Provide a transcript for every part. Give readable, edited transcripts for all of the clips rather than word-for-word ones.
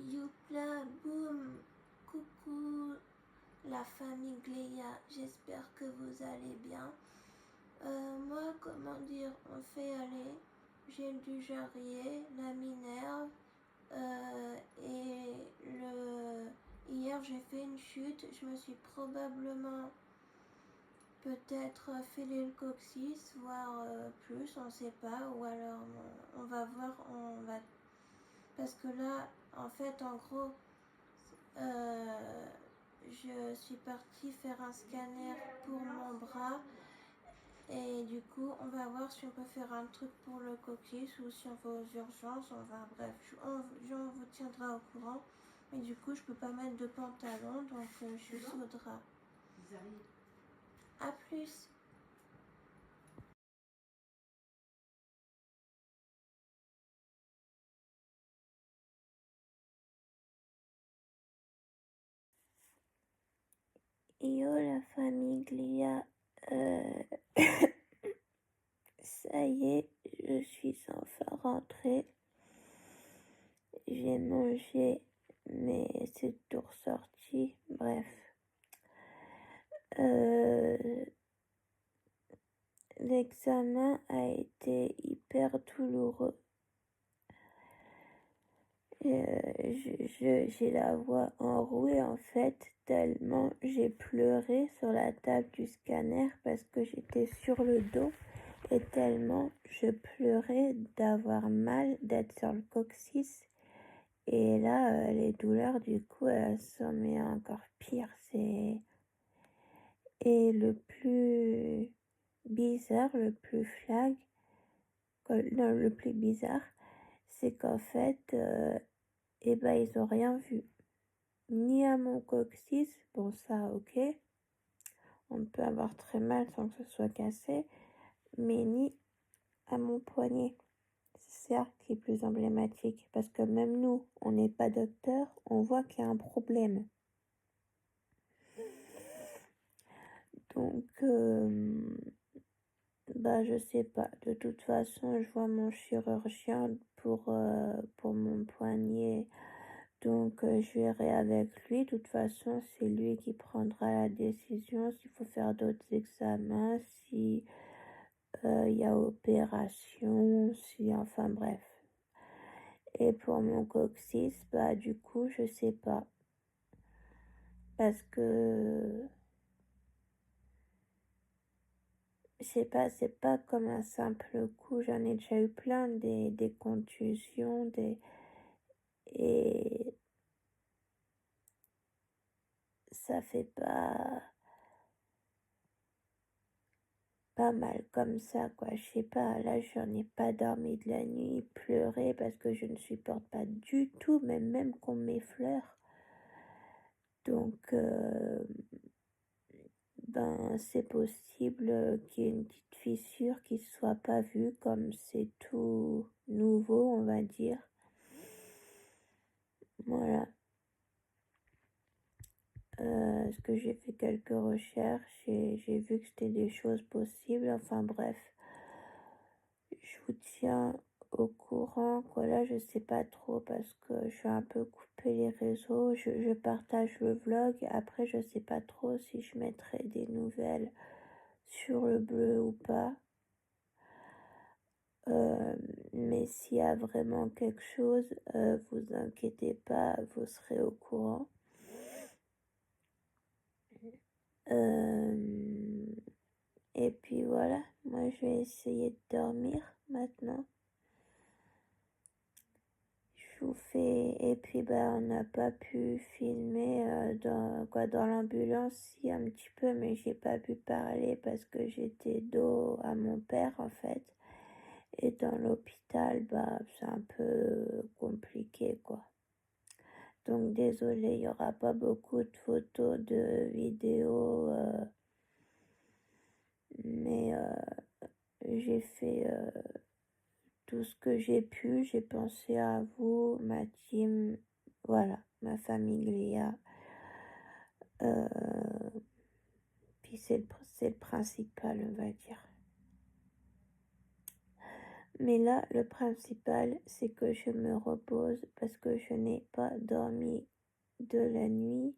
Youpla, boum, coucou la famille Gléa, j'espère que vous allez bien. Moi, comment dire, on fait aller, j'ai du Jarrier, la Minerve, et hier j'ai fait une chute, je me suis probablement peut-être fêlé le coccyx, voire plus, on sait pas, ou alors on va voir, parce que là, en fait, en gros, je suis partie faire un scanner pour mon bras et du coup on va voir si on peut faire un truc pour le coccyx ou si on va aux urgences. Bref, je vous tiendra au courant, mais du coup je peux pas mettre de pantalon, donc je suis sous drap. À plus. Yo la famille Glia, ça y est, je suis enfin rentrée. J'ai mangé, mais c'est tout ressorti. Bref. L'examen a été hyper douloureux. J'ai la voix enrouée en fait, tellement j'ai pleuré sur la table du scanner parce que j'étais sur le dos et tellement je pleurais d'avoir mal, d'être sur le coccyx. Et là, les douleurs, du coup, elles sont mais encore pire. Et le plus bizarre, le plus flag, non, le plus bizarre, c'est qu'en fait, ils ont rien vu. Ni à mon coccyx, bon ça, ok, on peut avoir très mal sans que ce soit cassé, mais ni à mon poignet. C'est ça qui est plus emblématique, parce que même nous, on n'est pas docteur, on voit qu'il y a un problème. Donc, je sais pas. De toute façon, je vois mon chirurgien pour mon poignet. Donc, je verrai avec lui. De toute façon, c'est lui qui prendra la décision s'il faut faire d'autres examens, si il y a opération, enfin bref. Et pour mon coccyx, du coup, je sais pas. Parce que je sais pas, c'est pas comme un simple coup. J'en ai déjà eu plein, des contusions, et ça fait pas mal comme ça, quoi. Je sais pas, là, j'en ai pas dormi de la nuit, pleurer parce que je ne supporte pas du tout, même qu'on m'effleure. Donc, c'est possible qu'il y ait une petite fissure qui ne soit pas vue, comme c'est tout nouveau, on va dire. Voilà. Parce que j'ai fait quelques recherches et j'ai vu que c'était des choses possibles. Enfin bref, je vous tiens au courant. Là, je sais pas trop parce que je suis un peu coupé les réseaux. Je partage le vlog. Après, je sais pas trop si je mettrai des nouvelles sur le bleu ou pas. Mais s'il y a vraiment quelque chose, vous inquiétez pas, vous serez au courant. Et puis voilà, moi je vais essayer de dormir maintenant. Je vous fais. Et puis on n'a pas pu filmer dans l'ambulance, si un petit peu, mais j'ai pas pu parler parce que j'étais dos à mon père en fait. Et dans l'hôpital, c'est un peu compliqué quoi. Donc désolé, il n'y aura pas beaucoup de photos, de vidéos, mais j'ai fait tout ce que j'ai pu. J'ai pensé à vous, ma team, voilà, ma famille Gléa. Puis c'est le principal, on va dire. Mais là, le principal, c'est que je me repose parce que je n'ai pas dormi de la nuit.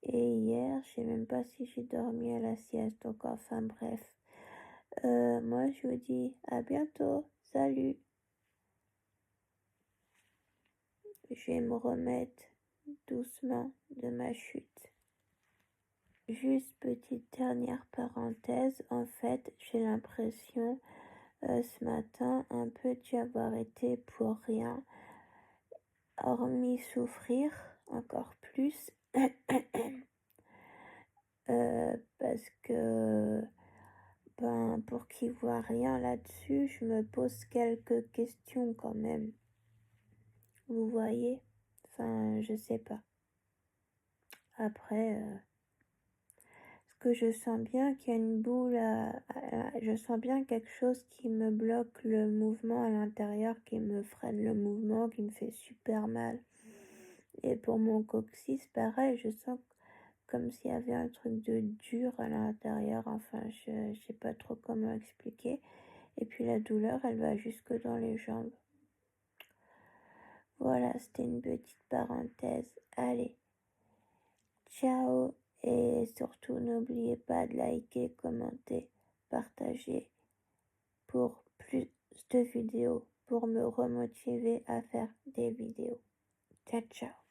Et hier, je sais même pas si j'ai dormi à la sieste, donc enfin bref. Moi, je vous dis à bientôt. Salut. Je vais me remettre doucement de ma chute. Juste petite dernière parenthèse, en fait, j'ai l'impression ce matin un peu d'y avoir été pour rien, hormis souffrir encore plus, parce que pour qu'il voit rien là-dessus, je me pose quelques questions quand même. Vous voyez? Enfin, je sais pas. Après, parce que je sens bien qu'il y a une boule je sens bien quelque chose qui me bloque le mouvement à l'intérieur, qui me freine le mouvement, qui me fait super mal. Et pour mon coccyx, pareil, je sens comme s'il y avait un truc de dur à l'intérieur. Enfin, je sais pas trop comment expliquer. Et puis la douleur, elle va jusque dans les jambes. Voilà, c'était une petite parenthèse. Allez, ciao. Et surtout, n'oubliez pas de liker, commenter, partager pour plus de vidéos, pour me remotiver à faire des vidéos. Ciao, ciao.